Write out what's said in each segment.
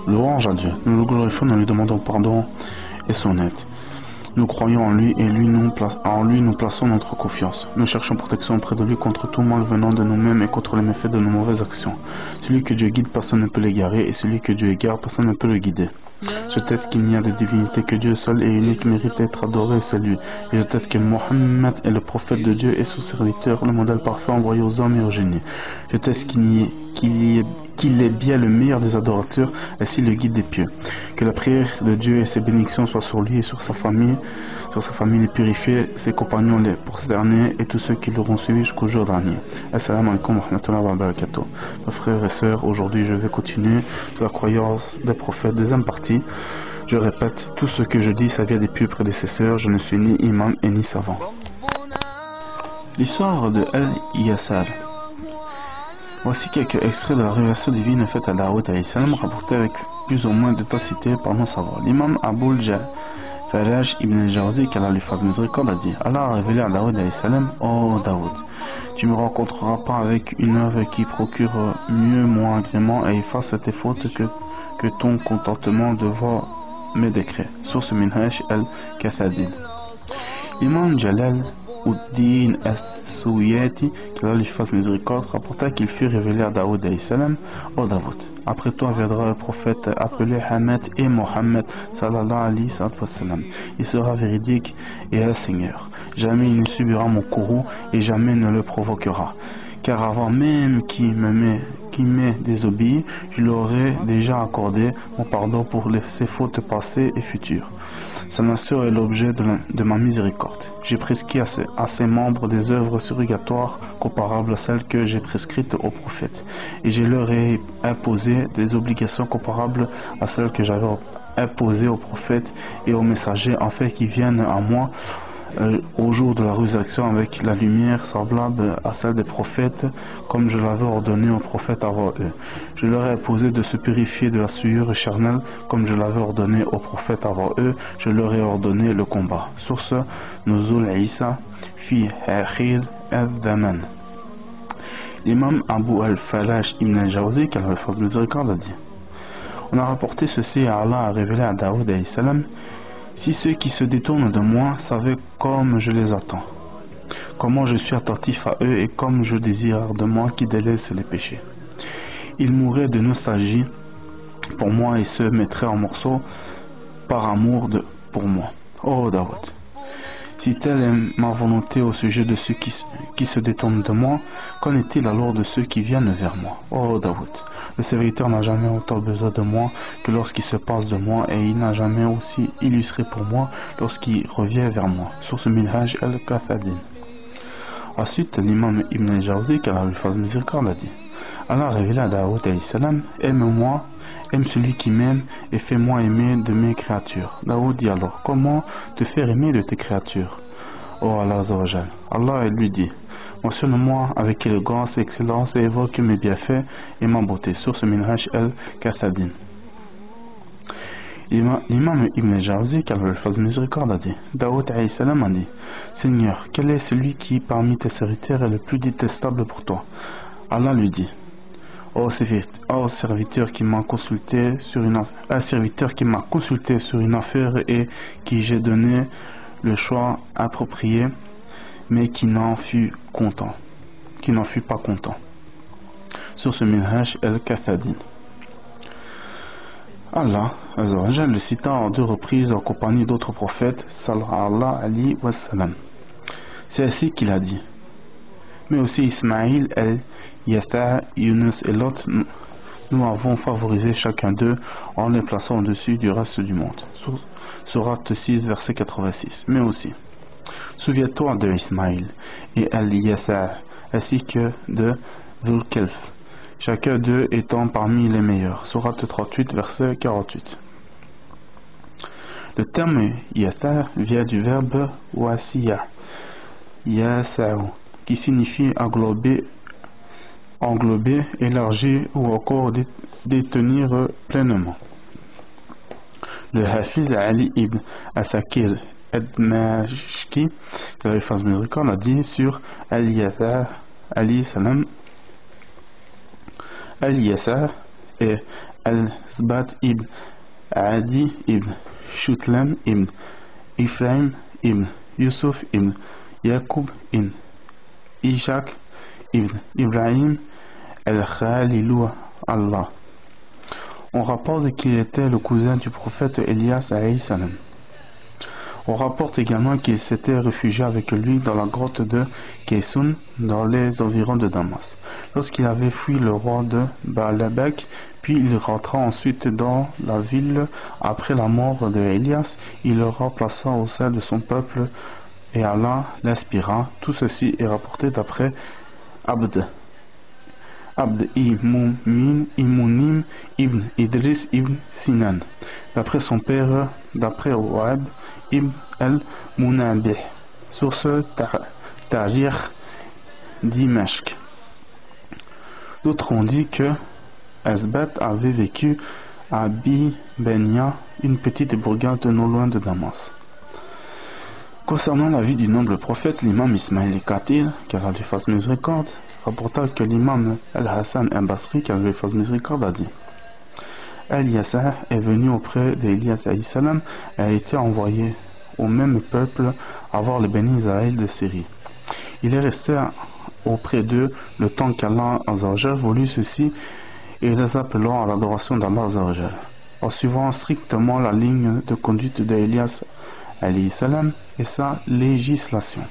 Louange à Dieu. Nous le glorifions, nous lui demandons pardon et son aide. Nous croyons en lui et en lui nous plaçons notre confiance. Nous cherchons protection auprès de lui contre tout mal venant de nous-mêmes et contre les méfaits de nos mauvaises actions. Celui que Dieu guide, personne ne peut l'égarer, et celui que Dieu égare, personne ne peut le guider. Je teste qu'il n'y a de divinité que Dieu seul et unique mérite d'être adoré, c'est lui. Et je teste que Mohammed est le prophète de Dieu et son serviteur, le modèle parfait envoyé aux hommes et aux génies. Je teste qu'il est bien le meilleur des adorateurs, ainsi le guide des pieux. Que la prière de Dieu et ses bénédictions soient sur lui et sur sa famille les purifiés, ses compagnons les prosternés et tous ceux qui l'auront suivi jusqu'au jour dernier. Assalamu alaikum wa rahmatullahi wa barakatuh. Mes frères et sœurs, aujourd'hui je vais continuer sur la croyance des prophètes, deuxième partie. Je répète, tout ce que je dis, ça vient des pieux prédécesseurs, je ne suis ni imam et ni savant. L'histoire de Al-Yasar. Voici quelques extraits de la révélation divine faite à Daoud alayhi salam, rapportée avec plus ou moins d'authenticité par nos savants. L'imam Aboul Faraj ibn al-Jawzi, qu'Allah lui fasse miséricorde, a dit: Allah a révélé à Daoud alayhi salam: Oh Daoud, tu me rencontreras pas avec une œuvre qui procure mieux mon agrément et efface tes fautes que ton contentement devant mes décrets. Source Minhaj al-Kathadin. L'imam Jalal ud-Din Souyati, qu'Allah lui fasse miséricorde, rapporta qu'il fut révélé à Daoud alayhi salam: Oh Daoud, après toi viendra un prophète appelé Ahmed et Mohammed sallallahu alayhi wa sallam. Il sera véridique et un seigneur. Jamais il ne subira mon courroux et jamais ne le provoquera. Car avant même qu'il m'ait désobéi, je lui aurais déjà accordé mon pardon pour ses fautes passées et futures. Sa nation est l'objet de ma miséricorde. J'ai prescrit à ses membres des œuvres surrogatoires comparables à celles que j'ai prescrites aux prophètes. Et je leur ai imposé des obligations comparables à celles que j'avais imposées aux prophètes et aux messagers, afin qu'ils viennent à moi au jour de la résurrection avec la lumière semblable à celle des prophètes, comme je l'avais ordonné aux prophètes avant eux. Je leur ai imposé de se purifier de la souillure charnelle, comme je l'avais ordonné aux prophètes avant eux. Je leur ai ordonné le combat. Source Nuzul Isa fi Akhir al-Daman. L'imam Abu al-Falaj ibn al-Jawzi, qu'Allah lui fasse miséricorde, a dit: On a rapporté ceci et Allah a révélé à Daoud alayhi salam: Si ceux qui se détournent de moi savaient comme je les attends, comment je suis attentif à eux et comme je désire ardemment qu'ils délaissent les péchés. Ils mourraient de nostalgie pour moi et se mettraient en morceaux par amour pour moi. Oh Daoud, si telle est ma volonté au sujet de ceux qui se détournent de moi, qu'en est-il alors de ceux qui viennent vers moi? Oh Daoud, le serviteur n'a jamais autant besoin de moi que lorsqu'il se passe de moi, et il n'a jamais aussi illustré pour moi lorsqu'il revient vers moi. Source Minhaj al-Kathadin. Ensuite, l'imam Ibn al-Jawzi, qu'Allah lui fasse miséricorde, a dit: Allah a révélé à Daoud alayhi salam: Aime-moi, aime celui qui m'aime, et fais-moi aimer de mes créatures. Daoud dit alors: Comment te faire aimer de tes créatures, ô Allah Azawajal? Allah lui dit: Mentionne-moi avec élégance et excellence et évoque mes bienfaits et ma beauté. Source Minhaj al-Kathadin. L'imam Ibn al-Jawzi, qu'Allah lui fasse miséricorde, a dit: Daoud alayhi salam a dit: Seigneur, quel est celui qui parmi tes serviteurs est le plus détestable pour toi? Allah lui dit: Ô serviteur qui m'a consulté sur une affaire et qui j'ai donné le choix approprié, mais qui n'en fut pas content. Source Minhaj al-Kathadin. Allah Azzawajal le cita en 2 reprises en compagnie d'autres prophètes sallallahu alayhi wa sallam. C'est ainsi qu'il a dit: Mais aussi Ismaïl, Yatha, Yunus et Lot, nous avons favorisé chacun d'eux en les plaçant au-dessus du reste du monde. Sourate 6, verset 86. Mais aussi, souviens-toi de Ismaïl et Al-Yatha, ainsi que de Dhul-Kelf, chacun d'eux étant parmi les meilleurs. Sourate 38, verset 48. Le terme Yatha vient du verbe wasiya, yasa'u, qui signifie englober, élargir ou encore détenir pleinement. Le Hafiz Ali ibn Asakir Ad-Mashki, que la fasse miséricorde, a dit sur Al-Yasar, Ali salam: Al-Yasar est Al-Zbat ibn Adi ibn Shutlam ibn Ephraim ibn Yusuf ibn Yaqub ibn Ishaq ibn Ibrahim al-Khalilou Allah. On rapporte qu'il était le cousin du prophète Elias alayhi salam. On rapporte également qu'il s'était réfugié avec lui dans la grotte de Kaysoun, dans les environs de Damas, lorsqu'il avait fui le roi de Baalbek, puis il rentra ensuite dans la ville après la mort de Elias. Il le remplaça au sein de son peuple et Allah l'inspira. Tout ceci est rapporté d'après Abd Imunim ibn Idris ibn Sinan, d'après son père, d'après Wahab ibn al-Munabih, source Tarikh Dimashq. D'autres ont dit que Asbat avait vécu à Bibenia, une petite bourgade non loin de Damas. Concernant la vie du noble prophète, l'imam Ismail al-Qatil, qu'Allah lui fasse miséricorde, rapporta que l'imam al-Hassan al-Basri, qu'Allah lui fasse miséricorde, a dit: Eliasa est venu auprès d'Elias alayhi salam et a été envoyé au même peuple à voir les bénis Israël de Syrie. Il est resté auprès d'eux le temps qu'Allah voulut ceci et les appelant à l'adoration d'Allah en suivant strictement la ligne de conduite d'Elias alayhi salam et sa législation.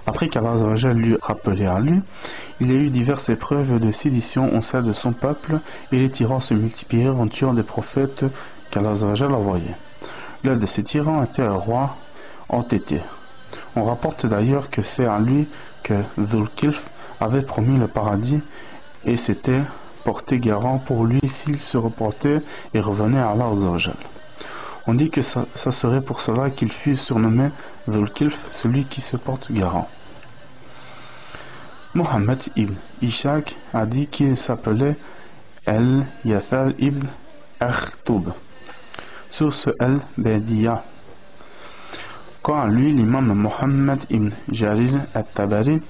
Après qu'Allah lui rappelé à lui, il y a eu diverses épreuves de sédition au sein de son peuple, et les tyrans se multiplièrent en tuant des prophètes qu'Allah envoyait. L'un de ces tyrans était un roi entêté. On rapporte d'ailleurs que c'est à lui que Dhul-Kilf avait promis le paradis et s'était porté garant pour lui s'il se reportait et revenait à Allah. On dit que ça serait pour cela qu'il fut surnommé Dhul-Kilf, celui qui se porte garant. Mohammed ibn Ishaq a dit qu'il s'appelait Al-Yathal ibn Akhtoub, source Al-Badiya. Quant à lui, l'imam Mohammed ibn Jarir al-Tabari,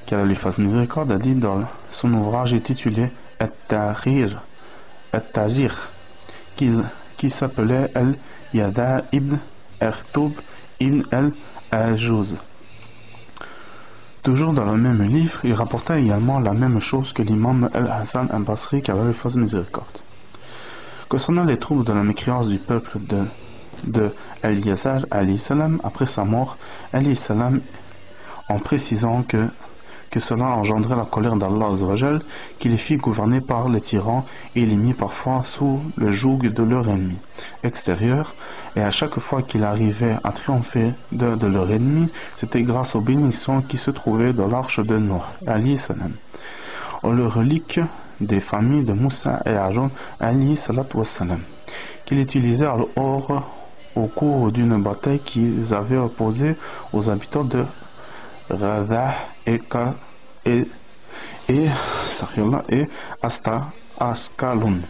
qu'Allah lui fasse miséricorde, a dit dans son ouvrage intitulé At-Tahrir, qui s'appelait Al-Yada ibn Akhtoub ibn al-Ajouz. Toujours dans le même livre, il rapporta également la même chose que l'imam al-Hassan al-Basri, qu'Allah lui fasse miséricorde. Concernant les troubles de la mécréance du peuple de Elias alayhi salam après sa mort, alayhi salam, en précisant que cela engendrait la colère d'Allah, qui les fit gouverner par les tyrans et les mit parfois sous le joug de leur ennemi extérieur, et à chaque fois qu'il arrivait à triompher de leur ennemi, c'était grâce aux bénédictions qui se trouvaient dans l'arche de Noé alayhi salam, aux reliques des familles de Moussa et Aaron alayhi salatu wassalam, qu'il utilisait alors au cours d'une bataille qu'ils avaient opposée aux habitants de Radah et Ascalon.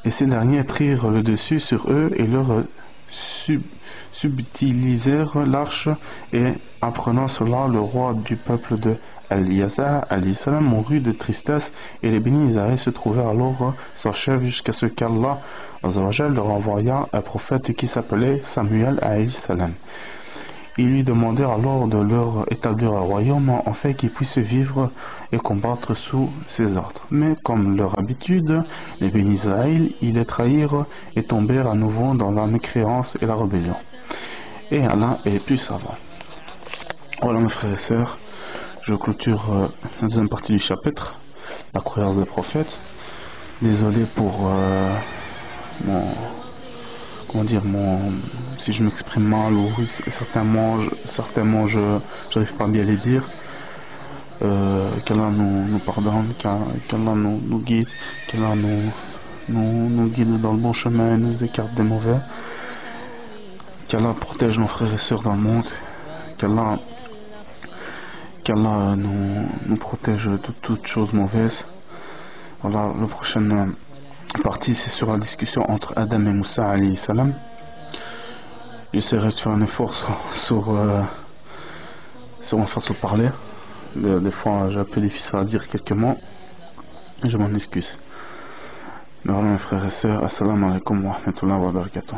Et ces derniers prirent le dessus sur eux et leur subtilisèrent l'arche, et apprenant cela, le roi du peuple de Eliasa alayhi salam mourut de tristesse, et les bénis Israël se trouvèrent alors sans chef jusqu'à ce qu'Allah leur envoya un prophète qui s'appelait Samuel alayhi salam. Ils lui demandèrent alors de leur établir un royaume afin qu'ils puissent vivre et combattre sous ses ordres. Mais comme leur habitude, les bénis Israël, ils les trahirent et tombèrent à nouveau dans la mécréance et la rébellion. Et Allah est plus savant. Voilà mes frères et sœurs, je clôture la deuxième partie du chapitre, la croyance des prophètes. Désolé pour si je m'exprime mal ou certains mots je n'arrive pas à bien les dire. Qu'Allah nous pardonne, qu'Allah nous guide, qu'Allah nous guide dans le bon chemin et nous écarte des mauvais. Qu'Allah protège nos frères et sœurs dans le monde. Qu'Allah nous protège de toutes choses mauvaises. Voilà, la prochaine partie, c'est sur la discussion entre Adam et Moussa alayhi salam. J'essaierai de faire un effort sur ma façon de parler. Des fois, j'ai un peu difficile à dire quelques mots. Je m'en excuse. Mais voilà mes frères et sœurs, assalamu alaikum wa rahmatullahi wa barakatuh.